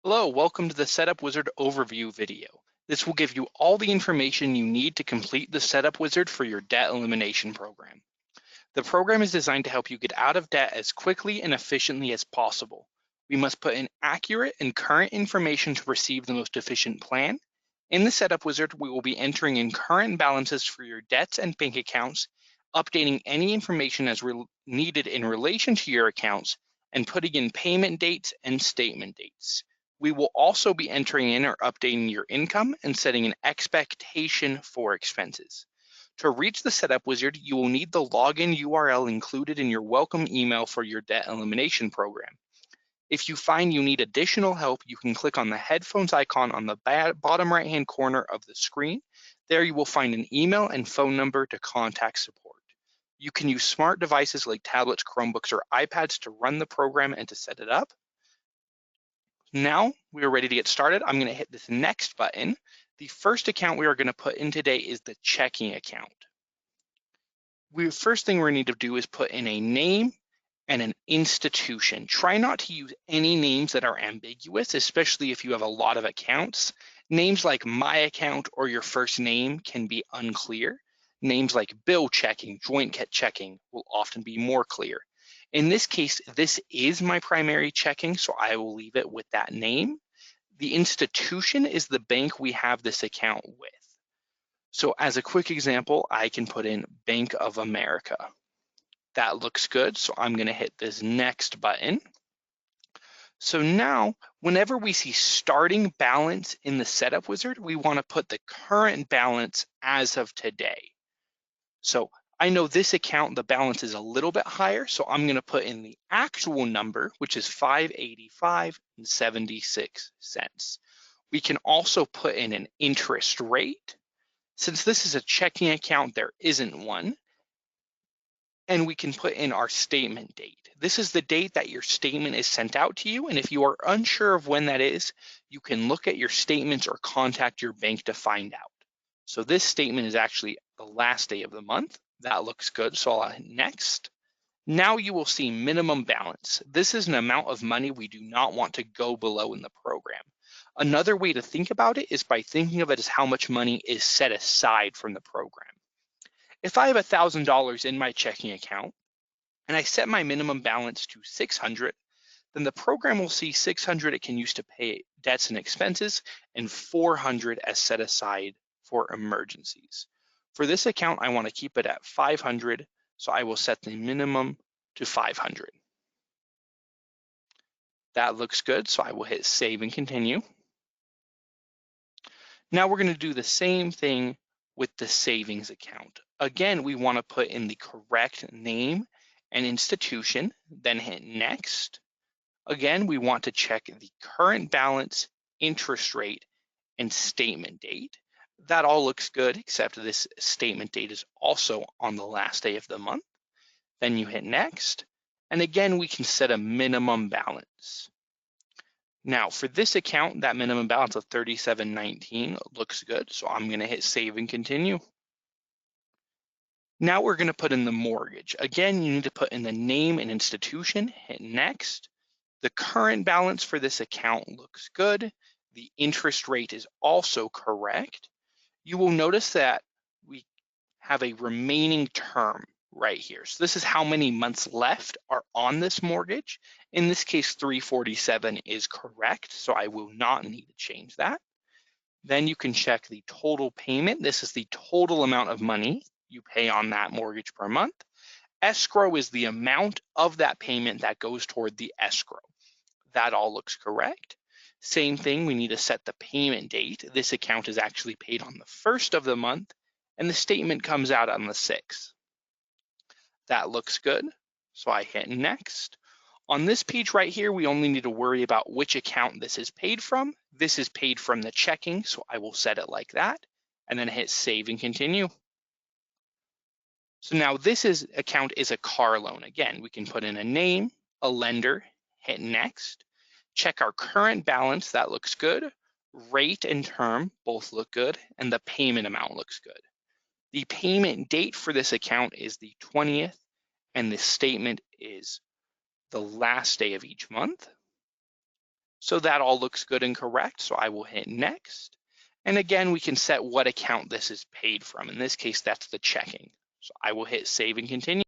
Hello, welcome to the Setup Wizard overview video. This will give you all the information you need to complete the Setup Wizard for your debt elimination program. The program is designed to help you get out of debt as quickly and efficiently as possible. We must put in accurate and current information to receive the most efficient plan. In the Setup Wizard, we will be entering in current balances for your debts and bank accounts, updating any information as needed in relation to your accounts, and putting in payment dates and statement dates. We will also be entering in or updating your income and setting an expectation for expenses. To reach the Setup Wizard, you will need the login URL included in your welcome email for your debt elimination program. If you find you need additional help, you can click on the headphones icon on the bottom right-hand corner of the screen. There you will find an email and phone number to contact support. You can use smart devices like tablets, Chromebooks, or iPads to run the program and to set it up. Now we are ready to get started. I'm going to hit this next button. The first account we are going to put in today is the checking account. First thing we need to do is put in a name and an institution. Try not to use any names that are ambiguous, especially if you have a lot of accounts. Names like my account or your first name can be unclear. Names like bill checking, joint checking will often be more clear. In this case, this is my primary checking, so I will leave it with that name. The institution is the bank we have this account with. So as a quick example, I can put in Bank of America. That looks good, so I'm going to hit this next button. So now, whenever we see starting balance in the Setup Wizard, we want to put the current balance as of today. So I know this account, the balance is a little bit higher, so I'm going to put in the actual number, which is $585.76. We can also put in an interest rate. Since this is a checking account, there isn't one. And we can put in our statement date. This is the date that your statement is sent out to you, and if you are unsure of when that is, you can look at your statements or contact your bank to find out. So this statement is actually the last day of the month. That looks good, so I'll hit next. Now you will see minimum balance. This is an amount of money we do not want to go below in the program. Another way to think about it is by thinking of it as how much money is set aside from the program. If I have $1,000 in my checking account and I set my minimum balance to $600, then the program will see $600 it can use to pay debts and expenses and $400 as set aside for emergencies. For this account, I want to keep it at $500, so I will set the minimum to $500. That looks good, so I will hit save and continue. Now we're going to do the same thing with the savings account. Again, we want to put in the correct name and institution, then hit next. Again, we want to check the current balance, interest rate, and statement date. That all looks good, except this statement date is also on the last day of the month. Then you hit next. And again, we can set a minimum balance. Now for this account, that minimum balance of $37.19 looks good. So I'm going to hit save and continue. Now we're going to put in the mortgage. Again, you need to put in the name and institution, hit next. The current balance for this account looks good. The interest rate is also correct. You will notice that we have a remaining term right here. So this is how many months left are on this mortgage. In this case, 347 is correct, so I will not need to change that. Then you can check the total payment. This is the total amount of money you pay on that mortgage per month. Escrow is the amount of that payment that goes toward the escrow. That all looks correct. Same thing, we need to set the payment date. This account is actually paid on the 1st of the month, and the statement comes out on the 6th. That looks good, so I hit next. On this page right here, we only need to worry about which account this is paid from. This is paid from the checking, so I will set it like that, and then hit save and continue. So now this account is a car loan. Again, we can put in a name, a lender, hit next. Check our current balance, that looks good. Rate and term both look good, and the payment amount looks good. The payment date for this account is the 20th, and the statement is the last day of each month. So that all looks good and correct. So I will hit next. And again, we can set what account this is paid from. In this case, that's the checking. So I will hit save and continue.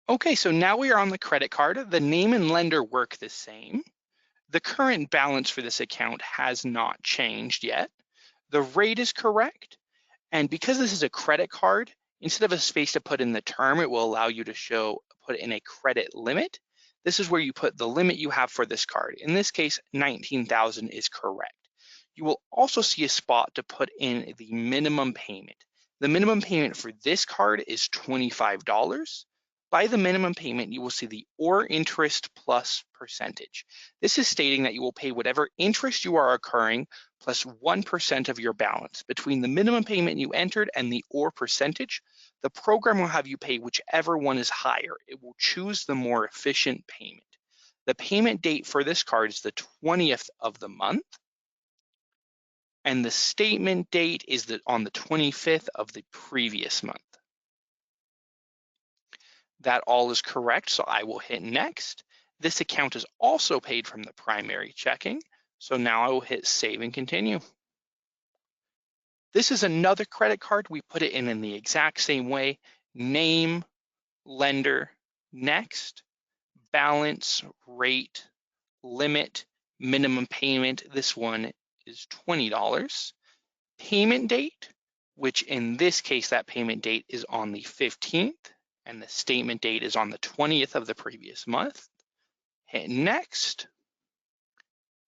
Okay, so now we are on the credit card. The name and lender work the same. The current balance for this account has not changed yet. The rate is correct. And because this is a credit card, instead of a space to put in the term, it will allow you to put in a credit limit. This is where you put the limit you have for this card. In this case, 19,000 is correct. You will also see a spot to put in the minimum payment. The minimum payment for this card is $25. By the minimum payment, you will see the or interest plus percentage. This is stating that you will pay whatever interest you are accruing plus 1% of your balance. Between the minimum payment you entered and the or percentage, the program will have you pay whichever one is higher. It will choose the more efficient payment. The payment date for this card is the 20th of the month, and the statement date is on the 25th of the previous month. That all is correct, so I will hit next. This account is also paid from the primary checking, so now I will hit save and continue. This is another credit card. We put it in the exact same way. Name, lender, next, balance, rate, limit, minimum payment. This one is $20. Payment date, which in this case, that payment date is on the 15th, and the statement date is on the 20th of the previous month. Hit next.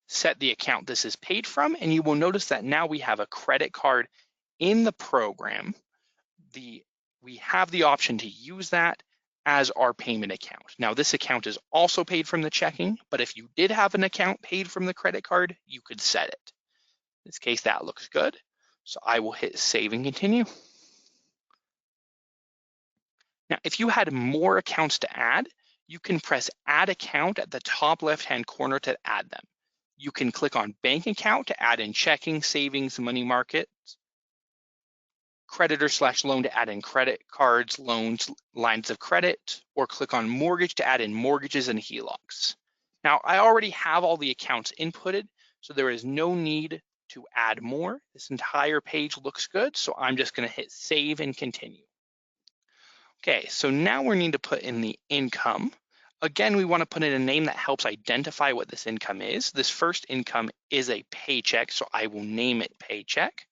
Set the account this is paid from, and you will notice that now we have a credit card in the program. We have the option to use that as our payment account. Now, this account is also paid from the checking, but if you did have an account paid from the credit card, you could set it. In this case, that looks good. So I will hit save and continue. Now, if you had more accounts to add, you can press add account at the top left-hand corner to add them. You can click on bank account to add in checking, savings, money market, creditor/loan to add in credit cards, loans, lines of credit, or click on mortgage to add in mortgages and HELOCs. Now, I already have all the accounts inputted, so there is no need to add more. This entire page looks good, so I'm just going to hit save and continue. Okay, so now we need to put in the income. Again, we want to put in a name that helps identify what this income is. This first income is a paycheck, so I will name it paycheck.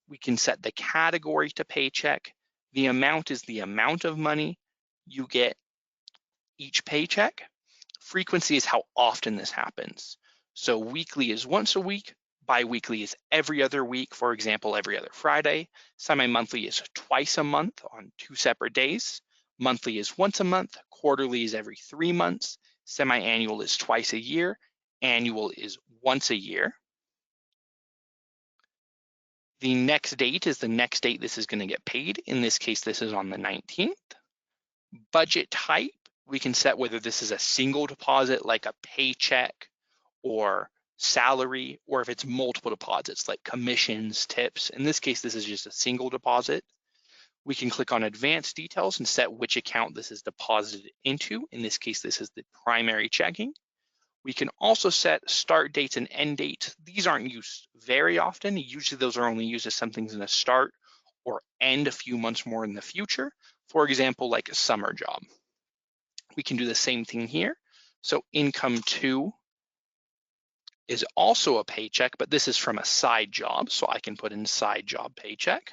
We can set the category to paycheck. The amount is the amount of money you get each paycheck. Frequency is how often this happens. So weekly is once a week, bi-weekly is every other week, for example, every other Friday. Semi-monthly is twice a month on 2 separate days. Monthly is once a month, quarterly is every 3 months, semi-annual is twice a year, annual is once a year. The next date is the next date this is going to get paid. In this case, this is on the 19th. Budget type, we can set whether this is a single deposit like a paycheck or salary, or if it's multiple deposits like commissions, tips. In this case, this is just a single deposit. We can click on advanced details and set which account this is deposited into. In this case, this is the primary checking. We can also set start dates and end dates. These aren't used very often. Usually those are only used as something's going to start or end a few months more in the future. For example, like a summer job. We can do the same thing here. So income 2 is also a paycheck, but this is from a side job. So I can put in side job paycheck.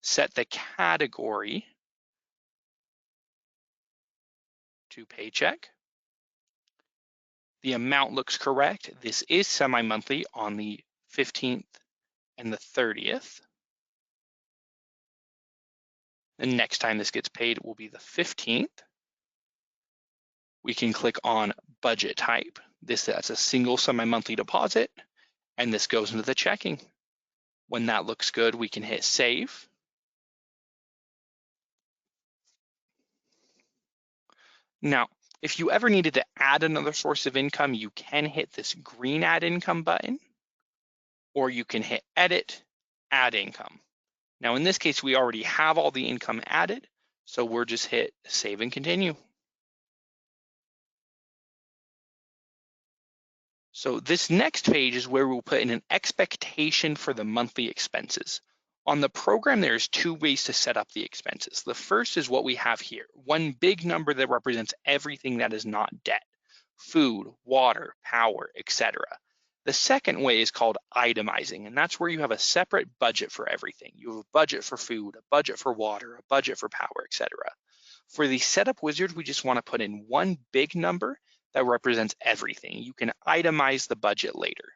Set the category to paycheck. The amount looks correct. This is semi-monthly on the 15th and the 30th. The next time this gets paid will be the 15th. We can click on budget type. That's a single semi-monthly deposit, and this goes into the checking. When that looks good, we can hit save. Now, if you ever needed to add another source of income, you can hit this green add income button, or you can hit edit, add income. Now, in this case, we already have all the income added, so we're just hit save and continue. So this next page is where we'll put in an expectation for the monthly expenses. On the program, there's two ways to set up the expenses. The first is what we have here, one big number that represents everything that is not debt: food, water, power, etc. The second way is called itemizing, and that's where you have a separate budget for everything. You have a budget for food, a budget for water, a budget for power, etc. For the setup wizard, we just want to put in one big number that represents everything. You can itemize the budget later.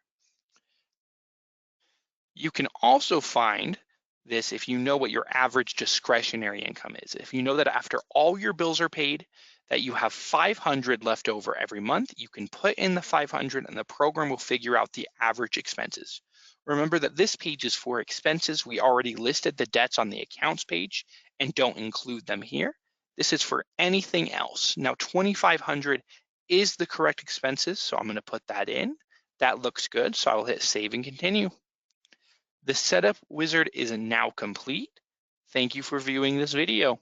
You can also find this if you know what your average discretionary income is. If you know that after all your bills are paid, that you have 500 left over every month, you can put in the 500 and the program will figure out the average expenses. Remember that this page is for expenses. We already listed the debts on the accounts page and don't include them here. This is for anything else. Now 2,500 is the correct expenses, so I'm going to put that in. That looks good, so I'll hit save and continue. The setup wizard is now complete. Thank you for viewing this video.